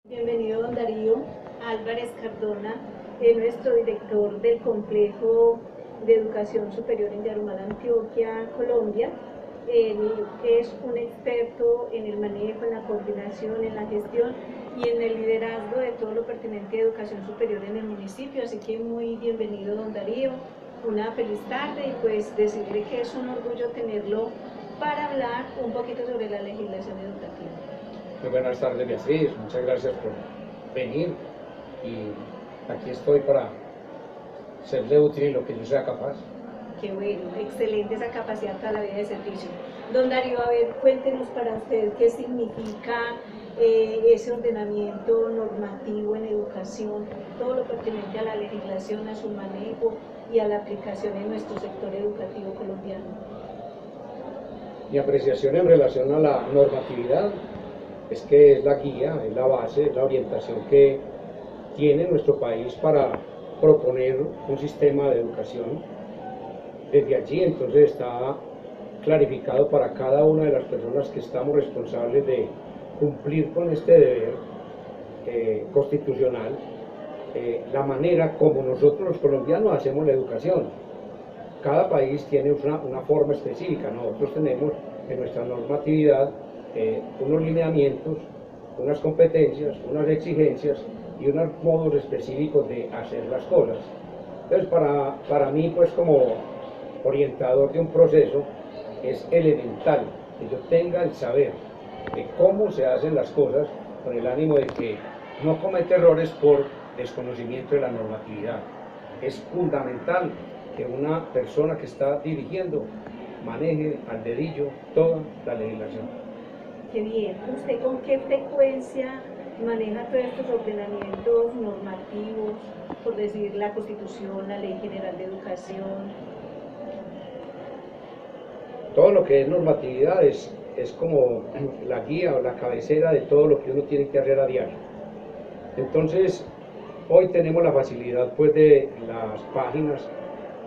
Bienvenido, don Darío Álvarez Cardona, nuestro director del Complejo de Educación Superior en Yarumal, Antioquia, Colombia. Él es un experto en el manejo, en la coordinación, en la gestión y en el liderazgo de todo lo pertinente a educación superior en el municipio. Así que muy bienvenido, don Darío. Una feliz tarde y pues decirle que es un orgullo tenerlo para hablar un poquito sobre la legislación educativa. Muy buenas tardes, Beatriz, muchas gracias por venir y aquí estoy para serle útil en lo que yo sea capaz. Qué bueno, excelente esa capacidad para la vida de servicio. Don Darío, a ver, cuéntenos para usted qué significa ese ordenamiento normativo en educación, todo lo pertinente a la legislación, a su manejo y a la aplicación en nuestro sector educativo colombiano. Mi apreciación en relación a la normatividad es que es la guía, es la base, es la orientación que tiene nuestro país para proponer un sistema de educación. Desde allí entonces está clarificado para cada una de las personas que estamos responsables de cumplir con este deber constitucional, la manera como nosotros los colombianos hacemos la educación. Cada país tiene una forma específica. Nosotros tenemos en nuestra normatividad unos lineamientos, unas competencias, unas exigencias y unos modos específicos de hacer las cosas. Entonces, para mí, pues como orientador de un proceso, es elemental que yo tenga el saber de cómo se hacen las cosas con el ánimo de que no cometa errores por desconocimiento de la normatividad. Es fundamental que una persona que está dirigiendo maneje al dedillo toda la legislación. Qué bien. ¿Usted con qué frecuencia maneja todos estos ordenamientos normativos, por decir la Constitución, la Ley General de Educación? Todo lo que es normatividad es como la guía o la cabecera de todo lo que uno tiene que hacer a diario. Entonces, hoy tenemos la facilidad pues de las páginas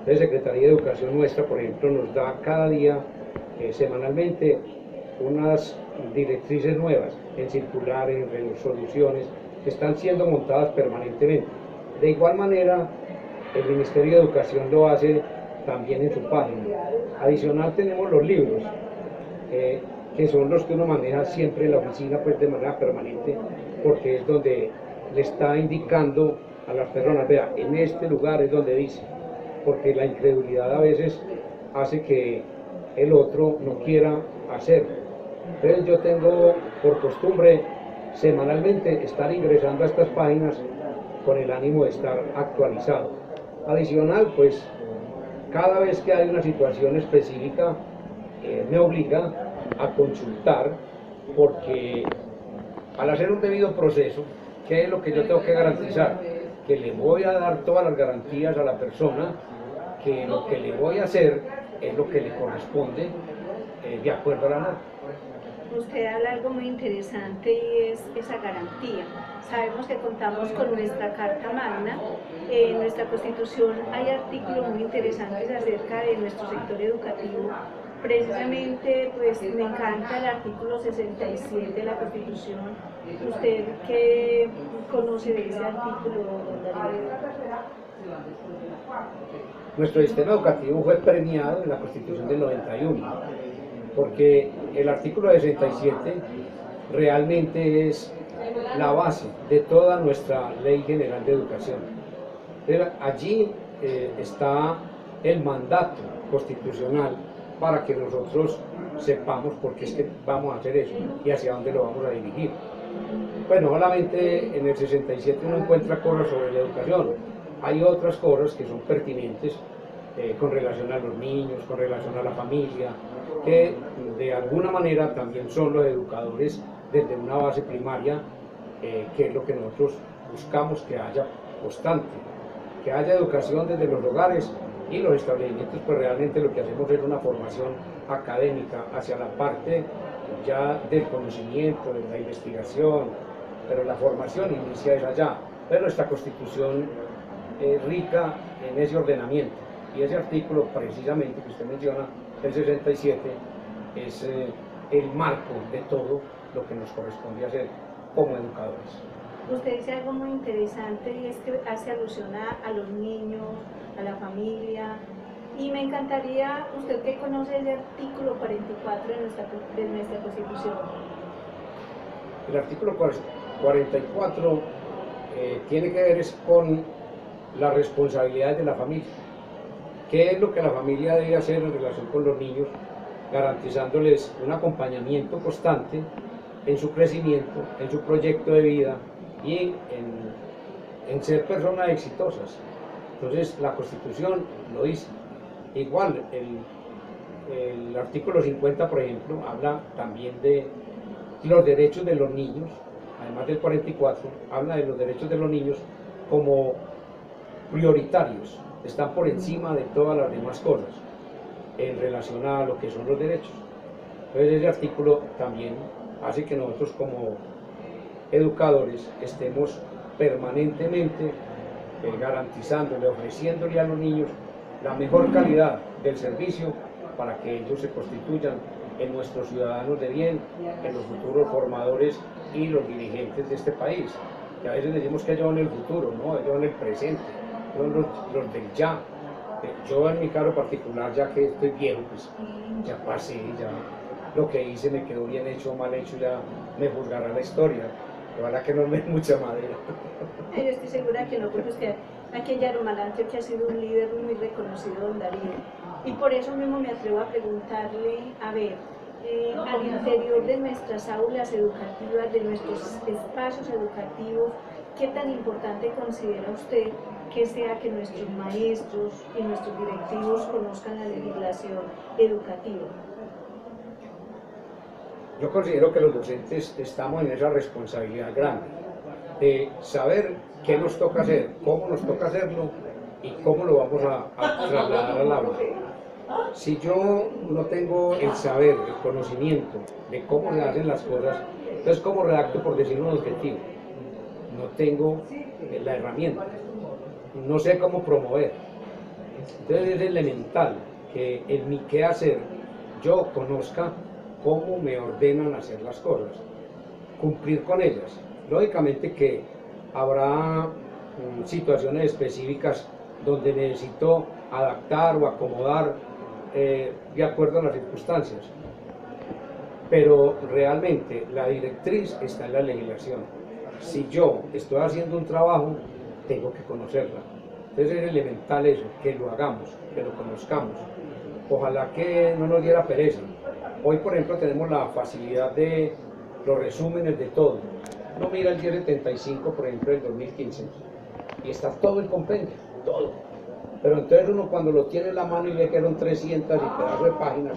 de Secretaría de Educación nuestra, por ejemplo, nos da cada día, semanalmente, unas directrices nuevas en circulares, en resoluciones, que están siendo montadas permanentemente. De igual manera, el Ministerio de Educación lo hace también en su página. Adicional tenemos los libros, que son los que uno maneja siempre en la oficina pues de manera permanente, porque es donde le está indicando a las personas, vea, en este lugar es donde dice, porque la incredulidad a veces hace que el otro no quiera hacer. Entonces yo tengo por costumbre semanalmente estar ingresando a estas páginas con el ánimo de estar actualizado. Adicional, pues cada vez que hay una situación específica me obliga a consultar, porque al hacer un debido proceso, ¿qué es lo que yo tengo que garantizar? Que le voy a dar todas las garantías a la persona, que lo que le voy a hacer es lo que le corresponde de acuerdo a la norma. Usted habla algo muy interesante y es esa garantía. Sabemos que contamos con nuestra Carta Magna, en nuestra Constitución hay artículos muy interesantes acerca de nuestro sector educativo. Precisamente, pues me encanta el artículo 67 de la Constitución. ¿Usted qué conoce de ese artículo, don Darío? Nuestro sistema educativo fue premiado en la Constitución del 91, porque el artículo 67 realmente es la base de toda nuestra Ley General de Educación. Pero allí está el mandato constitucional para que nosotros sepamos por qué es que vamos a hacer eso y hacia dónde lo vamos a dirigir. Bueno, solamente en el 67 uno encuentra cosas sobre la educación, hay otras cosas que son pertinentes con relación a los niños, con relación a la familia, que de alguna manera también son los educadores desde una base primaria, que es lo que nosotros buscamos que haya constante, que haya educación desde los hogares y los establecimientos, pues realmente lo que hacemos es una formación académica hacia la parte ya del conocimiento, de la investigación, pero la formación inicia es allá. Pero nuestra Constitución es rica en ese ordenamiento, y ese artículo precisamente que usted menciona, el 67, es el marco de todo lo que nos corresponde hacer como educadores. usted dice algo muy interesante y es que hace alusión a los niños, a la familia, y me encantaría, usted que conoce el artículo 44 de nuestra Constitución. El artículo 44 tiene que ver con las responsabilidades de la familia. ¿Qué es lo que la familia debe hacer en relación con los niños? Garantizándoles un acompañamiento constante en su crecimiento, en su proyecto de vida y en ser personas exitosas. Entonces la Constitución lo dice. Igual, el artículo 50, por ejemplo, habla también de los derechos de los niños, además del 44, habla de los derechos de los niños como prioritarios, están por encima de todas las demás cosas en relación a lo que son los derechos. Entonces ese artículo también hace que nosotros como educadores estemos permanentemente garantizándole, ofreciéndole a los niños la mejor calidad del servicio para que ellos se constituyan en nuestros ciudadanos de bien, en los futuros formadores y los dirigentes de este país. Que a veces decimos que ellos van en el futuro, no, ellos van en el presente, son los del ya. Yo en mi caso particular, ya que estoy viejo, pues ya pasé, ya lo que hice me quedó bien hecho o mal hecho, ya me juzgará la historia. Ojalá que no me dé mucha madera. Yo estoy segura que no, porque usted aquí en Yarumalá, Antioquia, ha sido un líder muy reconocido, don Darío. Y por eso mismo me atrevo a preguntarle, a ver, al interior de nuestras aulas educativas, de nuestros espacios educativos, ¿qué tan importante considera usted que sea que nuestros maestros y nuestros directivos conozcan la legislación educativa? Yo considero que los docentes estamos en esa responsabilidad grande de saber qué nos toca hacer, cómo nos toca hacerlo y cómo lo vamos a trasladar al aula. Si yo no tengo el saber, el conocimiento de cómo se hacen las cosas, entonces ¿cómo redacto por decir un objetivo? No tengo la herramienta, no sé cómo promover. Entonces es elemental que en mi quehacer yo conozca cómo me ordenan hacer las cosas, cumplir con ellas. Lógicamente que habrá situaciones específicas donde necesito adaptar o acomodar de acuerdo a las circunstancias, pero realmente la directriz está en la legislación. Si yo estoy haciendo un trabajo, tengo que conocerla. Entonces es elemental eso, que lo hagamos, que lo conozcamos. Ojalá que no nos diera pereza. Hoy, por ejemplo, tenemos la facilidad de los resúmenes de todo. Uno mira el 1075, por ejemplo, del 2015, y está todo el compendio, todo. Pero entonces uno cuando lo tiene en la mano y ve que eran 300 y pedazos de páginas,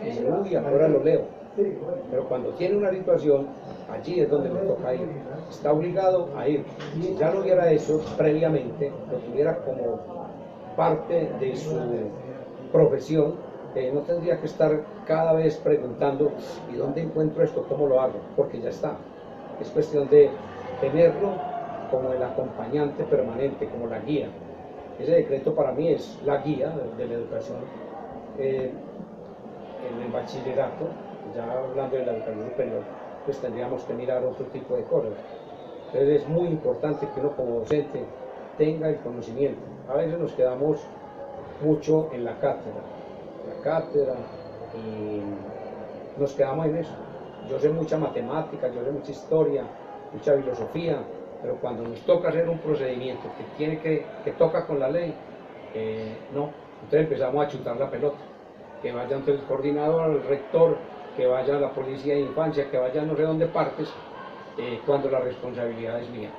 dice, uy, ahora lo leo. Pero cuando tiene una situación, allí es donde le toca ir. Está obligado a ir. Si ya lo hubiera hecho previamente, lo tuviera como parte de su profesión, no tendría que estar cada vez preguntando, ¿y dónde encuentro esto? ¿Cómo lo hago? Porque ya está. Es cuestión de tenerlo como el acompañante permanente, como la guía. Ese decreto para mí es la guía de la educación en el bachillerato. Ya hablando de la educación superior, pues tendríamos que mirar otro tipo de cosas. Entonces es muy importante que uno como docente tenga el conocimiento. A veces nos quedamos mucho en la cátedra y nos quedamos en eso. Yo sé mucha matemática, yo sé mucha historia, mucha filosofía, pero cuando nos toca hacer un procedimiento que toca con la ley, no. Entonces empezamos a chutar la pelota. Que vaya entre el coordinador, el rector, que vaya la policía de infancia, que vaya no sé dónde partes, cuando la responsabilidad es mía.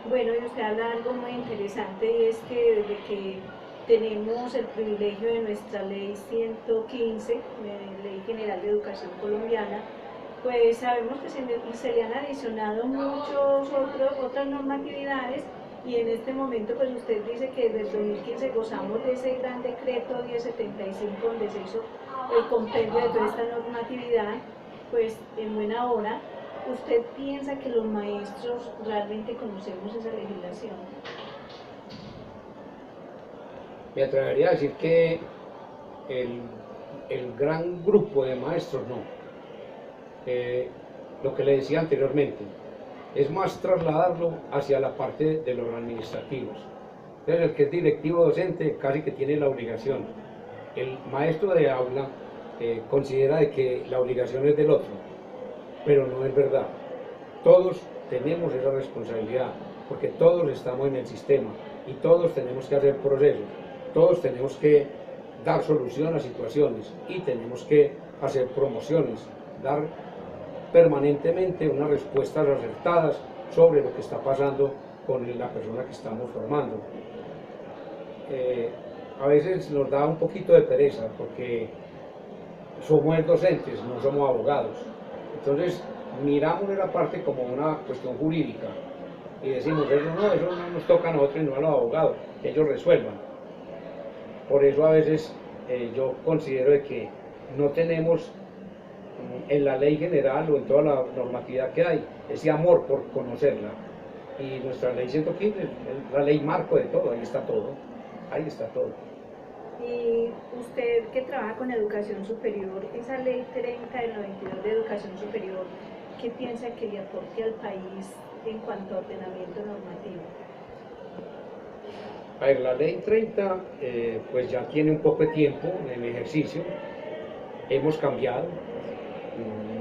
Bueno, y usted habla de algo muy interesante y es que desde que tenemos el privilegio de nuestra ley 115, Ley General de Educación Colombiana, pues sabemos que se le han adicionado otras normatividades y en este momento pues usted dice que desde el 2015 gozamos de ese gran decreto 1075 donde se hizo el compendio de toda esta normatividad, pues en buena hora. ¿Usted piensa que los maestros realmente conocemos esa legislación? Me atrevería a decir que el gran grupo de maestros no. Lo que le decía anteriormente, es más trasladarlo hacia la parte de los administrativos. Entonces el que es directivo docente casi que tiene la obligación. El maestro de aula considera de que la obligación es del otro, pero no es verdad. Todos tenemos esa responsabilidad, porque todos estamos en el sistema y todos tenemos que hacer procesos, todos tenemos que dar solución a situaciones y tenemos que hacer promociones, dar permanentemente unas respuestas acertadas sobre lo que está pasando con la persona que estamos formando. A veces nos da un poquito de pereza porque somos docentes, no somos abogados. Entonces miramos esa parte como una cuestión jurídica y decimos, eso no nos toca a nosotros y no a los abogados, que ellos resuelvan. Por eso a veces yo considero de que no tenemos en la ley general o en toda la normatividad que hay ese amor por conocerla. Y nuestra ley 115 es la ley marco de todo, ahí está todo, ahí está todo. Y usted que trabaja con educación superior, esa ley 30 del 92 de educación superior, ¿qué piensa que le aporte al país en cuanto a ordenamiento normativo? A ver, la ley 30 pues ya tiene un poco de tiempo en ejercicio, hemos cambiado,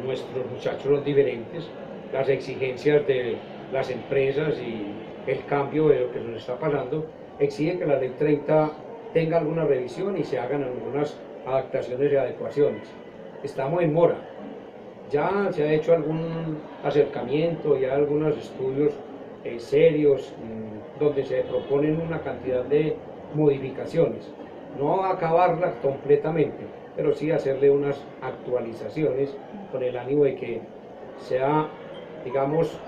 nuestros muchachos son diferentes, las exigencias de las empresas y el cambio de lo que nos está pasando exigen que la ley 30 tenga alguna revisión y se hagan algunas adaptaciones y adecuaciones. Estamos en mora, ya se ha hecho algún acercamiento, ya algunos estudios serios donde se proponen una cantidad de modificaciones, no acabarla completamente, pero sí hacerle unas actualizaciones con el ánimo de que sea, digamos,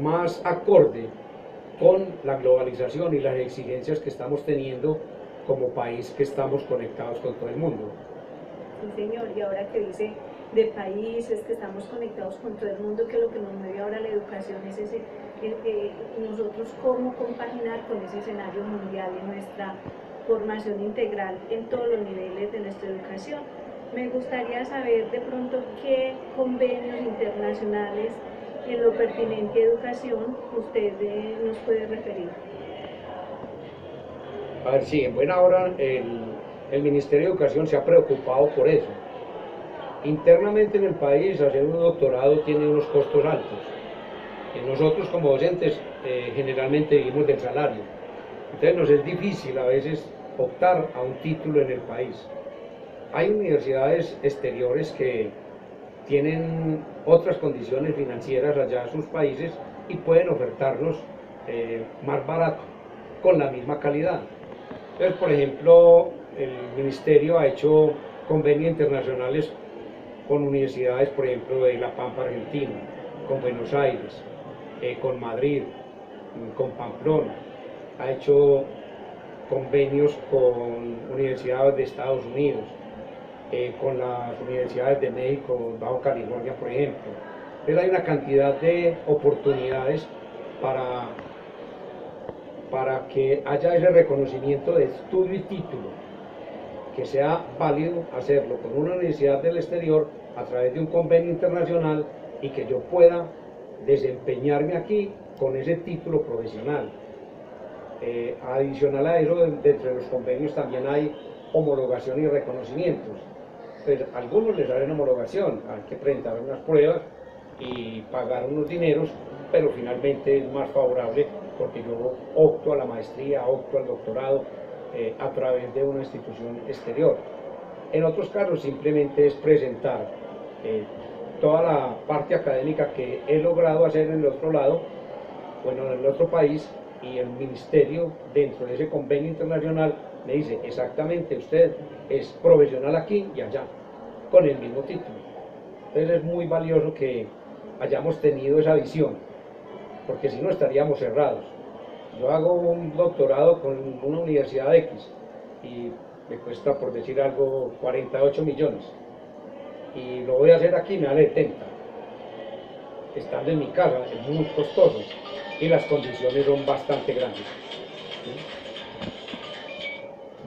más acorde con la globalización y las exigencias que estamos teniendo como país que estamos conectados con todo el mundo. Sí, señor, y ahora que dice de países, que estamos conectados con todo el mundo, que lo que nos mueve ahora la educación es ese, nosotros cómo compaginar con ese escenario mundial en nuestra formación integral en todos los niveles de nuestra educación. Me gustaría saber de pronto qué convenios internacionales en lo pertinente a educación usted nos puede referir. A ver, sí, en buena hora el Ministerio de Educación se ha preocupado por eso. Internamente en el país hacer un doctorado tiene unos costos altos. Y nosotros como docentes generalmente vivimos del salario. Entonces nos es difícil a veces optar a un título en el país. Hay universidades exteriores que tienen otras condiciones financieras allá en sus países y pueden ofertarnos más barato, con la misma calidad. Entonces, por ejemplo, el Ministerio ha hecho convenios internacionales con universidades, por ejemplo, de La Pampa, Argentina, con Buenos Aires, con Madrid, con Pamplona. Ha hecho convenios con universidades de Estados Unidos, con las universidades de México, Baja California, por ejemplo. Entonces hay una cantidad de oportunidades para que haya ese reconocimiento de estudio y título, que sea válido hacerlo con una universidad del exterior a través de un convenio internacional y que yo pueda desempeñarme aquí con ese título profesional. Adicional a eso, dentro de los convenios también hay homologación y reconocimientos. Pues algunos les hacen homologación, hay que presentar unas pruebas y pagar unos dineros, pero finalmente es más favorable porque yo opto a la maestría, opto al doctorado a través de una institución exterior. En otros casos simplemente es presentar toda la parte académica que he logrado hacer en el otro lado, bueno, en el otro país, y el ministerio dentro de ese convenio internacional me dice exactamente usted es profesional aquí y allá, con el mismo título. Entonces es muy valioso que hayamos tenido esa visión, porque si no estaríamos cerrados. Yo hago un doctorado con una universidad X y me cuesta, por decir algo, 48 millones. Y lo voy a hacer aquí, me vale 70. Estando en mi casa, es muy costoso y las condiciones son bastante grandes.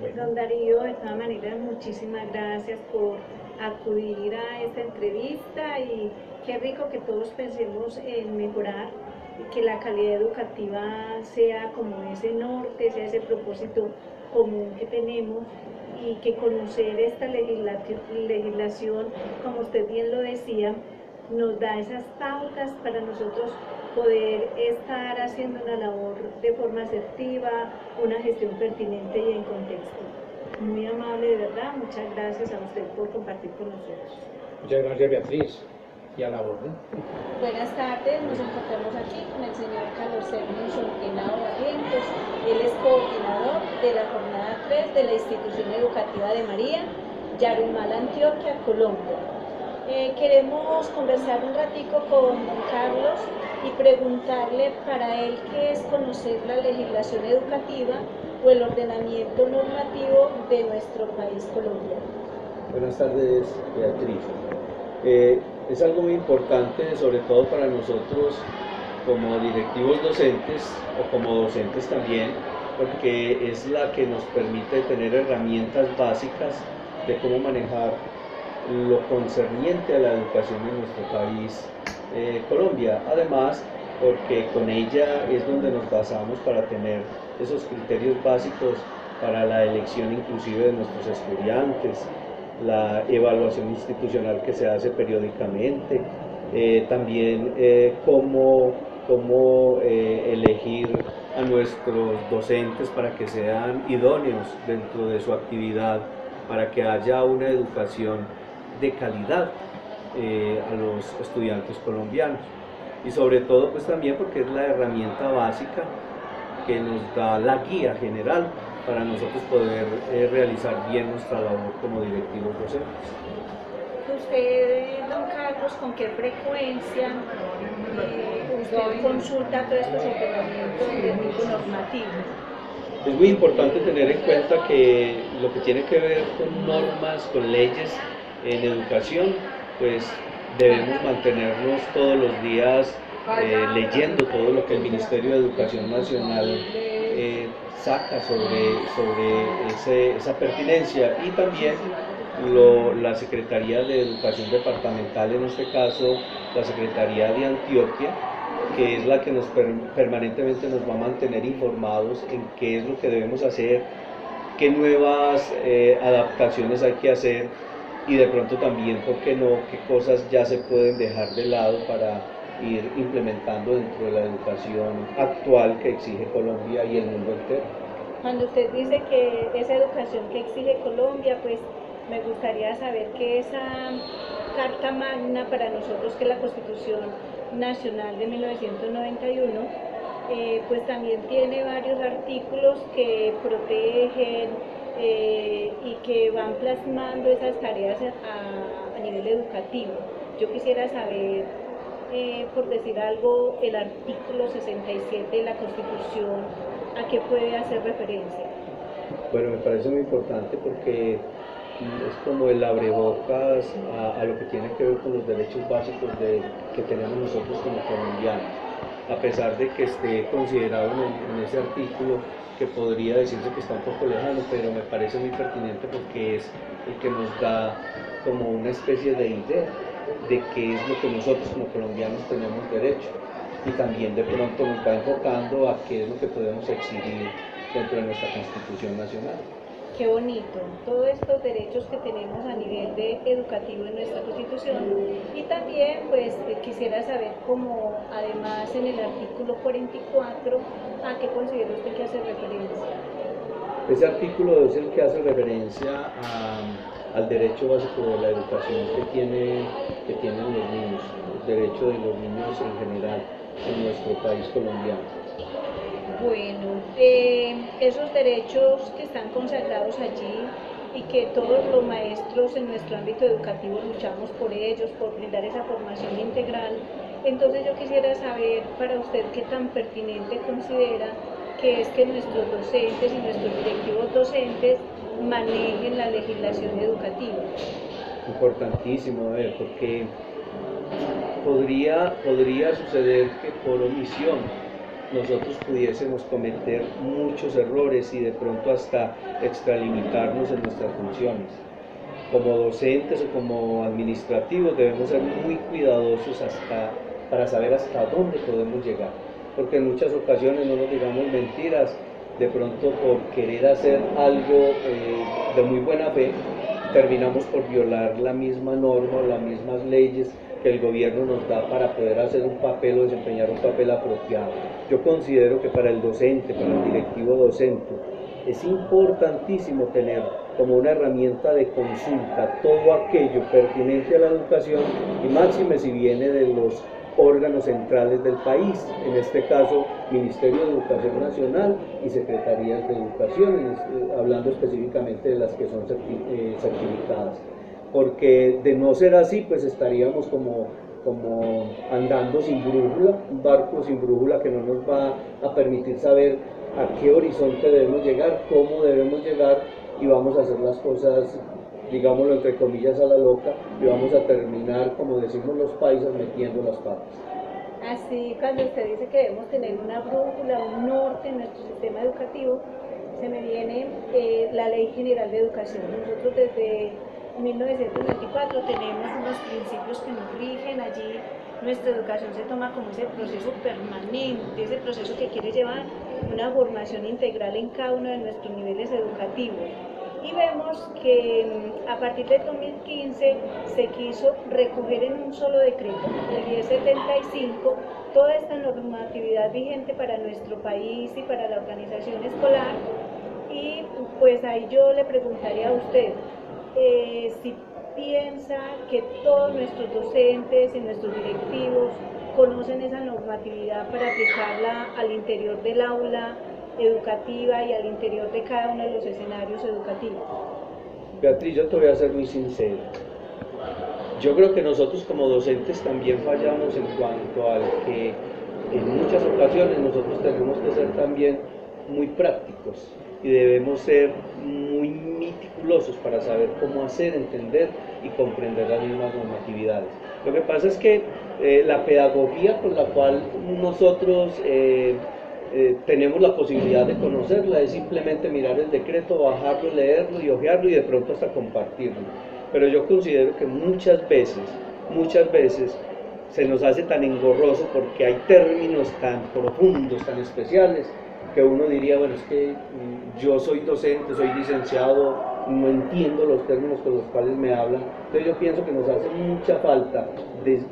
Bueno. Don Darío, de todas maneras, muchísimas gracias por acudir a esta entrevista y qué rico que todos pensemos en mejorar y que la calidad educativa sea como ese norte, sea ese propósito común que tenemos y que conocer esta legislación, como usted bien lo decía, nos da esas pautas para nosotros poder estar haciendo una labor de forma asertiva, una gestión pertinente y en contexto. Muy amable, de verdad, muchas gracias a usted por compartir con nosotros. Muchas gracias, Beatriz, y a la orden. Buenas tardes, nos encontramos aquí con el señor Carlos Sergio Sontinao Barrientos. Él es coordinador de la jornada 3 de la Institución Educativa de María, Yarumal, Antioquia, Colombia. Queremos conversar un ratico con don Carlos y preguntarle para él qué es conocer la legislación educativa o el ordenamiento normativo de nuestro país, Colombia. Buenas tardes, Beatriz. Es algo muy importante, sobre todo para nosotros como directivos docentes o como docentes también, porque es la que nos permite tener herramientas básicas de cómo manejar lo concerniente a la educación en nuestro país, Colombia. Además, porque con ella es donde nos basamos para tener esos criterios básicos para la elección inclusive de nuestros estudiantes, la evaluación institucional que se hace periódicamente, también cómo elegir a nuestros docentes para que sean idóneos dentro de su actividad, para que haya una educación de calidad a los estudiantes colombianos. Y sobre todo pues también porque es la herramienta básica que nos da la guía general para nosotros poder realizar bien nuestra labor como directivos docentes. Usted, don Carlos, ¿con qué frecuencia usted consulta todos estos ordenamientos de tipo normativo? Es muy importante tener en cuenta que lo que tiene que ver con normas, con leyes en educación, pues debemos mantenernos todos los días leyendo todo lo que el Ministerio de Educación Nacional saca sobre esa pertinencia, y también la Secretaría de Educación Departamental, en este caso la Secretaría de Antioquia, que es la que permanentemente nos va a mantener informados en qué es lo que debemos hacer, qué nuevas adaptaciones hay que hacer, y de pronto también, ¿por qué no?, qué cosas ya se pueden dejar de lado para ir implementando dentro de la educación actual que exige Colombia y el mundo entero. Cuando usted dice que esa educación que exige Colombia, pues me gustaría saber que esa Carta Magna para nosotros, que es la Constitución Nacional de 1991, pues también tiene varios artículos que protegen y que van plasmando esas tareas a nivel educativo. Yo quisiera saber, por decir algo, el artículo 67 de la Constitución, ¿a qué puede hacer referencia? Bueno, me parece muy importante porque es como el abrebocas a lo que tiene que ver con los derechos básicos que tenemos nosotros como colombianos. A pesar de que esté considerado en ese artículo, que podría decirse que está un poco lejano, pero me parece muy pertinente porque es el que nos da como una especie de idea de qué es lo que nosotros como colombianos tenemos derecho, y también de pronto nos va enfocando a qué es lo que podemos exigir dentro de nuestra Constitución Nacional. Qué bonito, todos estos derechos que tenemos a nivel educativo en nuestra Constitución. Y también pues quisiera saber cómo, además, en el artículo 44, ¿a qué considera usted que hace referencia? Ese artículo es el que hace referencia al derecho básico de la educación que tienen los niños, el derecho de los niños en general en nuestro país colombiano. Bueno, esos derechos que están consagrados allí y que todos los maestros en nuestro ámbito educativo luchamos por ellos, por brindar esa formación integral. Entonces yo quisiera saber para usted qué tan pertinente considera que es que nuestros docentes y nuestros directivos docentes manejen la legislación educativa. Importantísimo, porque podría suceder que por omisión nosotros pudiésemos cometer muchos errores y de pronto hasta extralimitarnos en nuestras funciones. como docentes o como administrativos debemos ser muy cuidadosos para saber hasta dónde podemos llegar, porque en muchas ocasiones, no nos digamos mentiras, de pronto por querer hacer algo de muy buena fe, terminamos por violar la misma norma o las mismas leyes que el gobierno nos da para poder hacer un papel o desempeñar un papel apropiado. Yo considero que para el docente, para el directivo docente, es importantísimo tener como una herramienta de consulta todo aquello pertinente a la educación y máxime si viene de los órganos centrales del país, en este caso Ministerio de Educación Nacional y Secretarías de Educación, hablando específicamente de las que son certificadas, porque de no ser así pues estaríamos como andando sin brújula, un barco sin brújula que no nos va a permitir saber a qué horizonte debemos llegar, cómo debemos llegar, y vamos a hacer las cosas, digámoslo entre comillas, a la loca, y vamos a terminar, como decimos los paisas, metiendo las patas. Así, cuando usted dice que debemos tener una brújula, un norte en nuestro sistema educativo, se me viene la Ley General de Educación. Nosotros desde 1924 tenemos unos principios que nos rigen. Allí nuestra educación se toma como ese proceso permanente, ese proceso que quiere llevar una formación integral en cada uno de nuestros niveles educativos. Y vemos que a partir del 2015 se quiso recoger en un solo decreto, el 1075, toda esta normatividad vigente para nuestro país y para la organización escolar. Y pues ahí yo le preguntaría a usted si piensa que todos nuestros docentes y nuestros directivos conocen esa normatividad para aplicarla al interior del aula educativa y al interior de cada uno de los escenarios educativos. Beatriz, yo te voy a ser muy sincero. Yo creo que nosotros como docentes también fallamos en cuanto al que en muchas ocasiones nosotros tenemos que ser también muy prácticos y debemos ser muy meticulosos para saber cómo hacer, entender y comprender las mismas normatividades. Lo que pasa es que la pedagogía con la cual nosotros tenemos la posibilidad de conocerla es simplemente mirar el decreto, bajarlo, leerlo y hojearlo y de pronto hasta compartirlo. Pero yo considero que muchas veces se nos hace tan engorroso porque hay términos tan profundos, tan especiales, que uno diría, bueno, es que yo soy docente, soy licenciado, no entiendo los términos con los cuales me hablan. Entonces yo pienso que nos hace mucha falta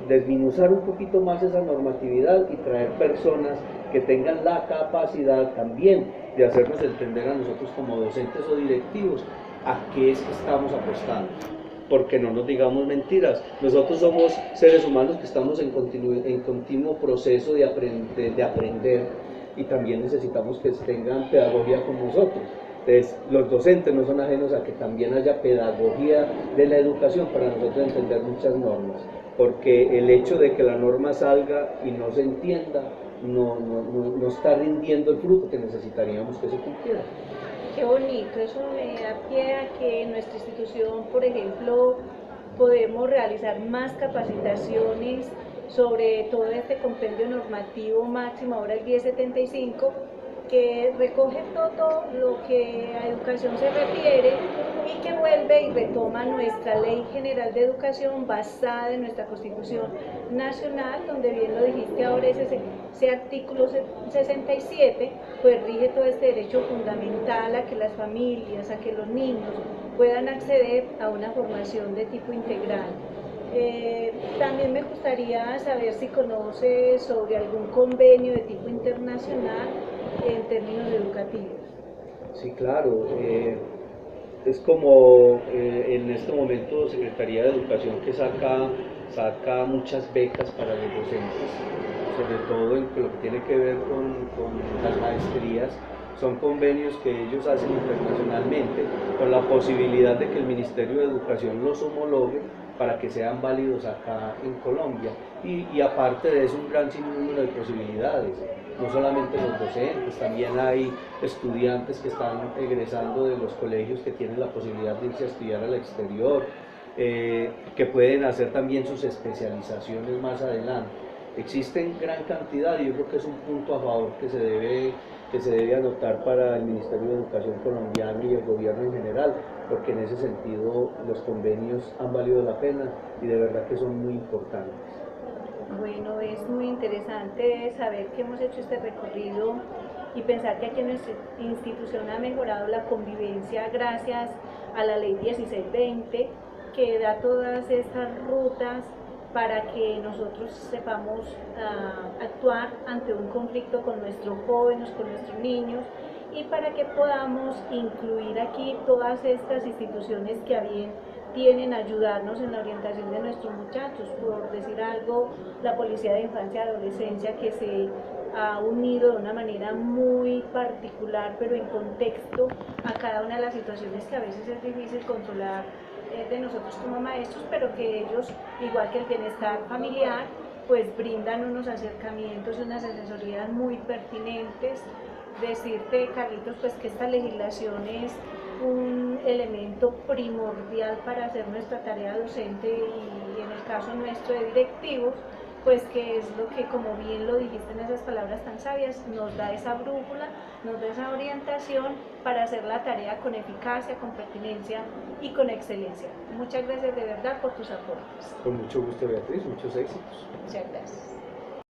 desminuzar un poquito más esa normatividad y traer personas que tengan la capacidad también de hacernos entender a nosotros como docentes o directivos a qué es que estamos apostando. Porque no nos digamos mentiras, nosotros somos seres humanos que estamos en continuo proceso de aprender y también necesitamos que tengan pedagogía con nosotros. Entonces, los docentes no son ajenos a que también haya pedagogía de la educación para nosotros entender muchas normas, porque el hecho de que la norma salga y no se entienda no está rindiendo el fruto que necesitaríamos que se cumpliera. Qué bonito, eso me da pie a que en nuestra institución, por ejemplo, podemos realizar más capacitaciones sobre todo este compendio normativo máximo, ahora el 1075, que recoge todo lo que a educación se refiere y que vuelve y retoma nuestra Ley General de Educación basada en nuestra Constitución Nacional, donde bien lo dijiste ahora, ese artículo 67, pues rige todo este derecho fundamental a que las familias, a que los niños puedan acceder a una formación de tipo integral. También me gustaría saber si conoce sobre algún convenio de tipo internacional en términos educativos. Sí, claro. Es como en este momento Secretaría de Educación que saca muchas becas para los docentes, sobre todo en lo que tiene que ver con las maestrías. Son convenios que ellos hacen internacionalmente con la posibilidad de que el Ministerio de Educación los homologue para que sean válidos acá en Colombia. Y aparte de eso, un gran sinnúmero de posibilidades. No solamente los docentes, también hay estudiantes que están egresando de los colegios que tienen la posibilidad de irse a estudiar al exterior, que pueden hacer también sus especializaciones más adelante. existen gran cantidad y yo creo que es un punto a favor que se debe anotar para el Ministerio de Educación colombiano y el gobierno en general, porque en ese sentido los convenios han valido la pena y de verdad que son muy importantes. Bueno, es muy interesante saber que hemos hecho este recorrido y pensar que aquí en nuestra institución ha mejorado la convivencia gracias a la ley 1620, que da todas estas rutas para que nosotros sepamos actuar ante un conflicto con nuestros jóvenes, con nuestros niños, y para que podamos incluir aquí todas estas instituciones que a bien tienen a ayudarnos en la orientación de nuestros muchachos. Por decir algo, la Policía de Infancia y Adolescencia, que se ha unido de una manera muy particular, pero en contexto a cada una de las situaciones que a veces es difícil controlar de nosotros como maestros, pero que ellos, igual que el bienestar familiar, pues brindan unos acercamientos y unas asesorías muy pertinentes. Decirte, Carlitos, pues que esta legislación es un elemento primordial para hacer nuestra tarea docente y en el caso nuestro de directivos, pues que es lo que, como bien lo dijiste en esas palabras tan sabias, nos da esa brújula, nos da esa orientación para hacer la tarea con eficacia, con pertinencia y con excelencia. Muchas gracias de verdad por tus aportes. Con mucho gusto, Beatriz, muchos éxitos. Muchas gracias.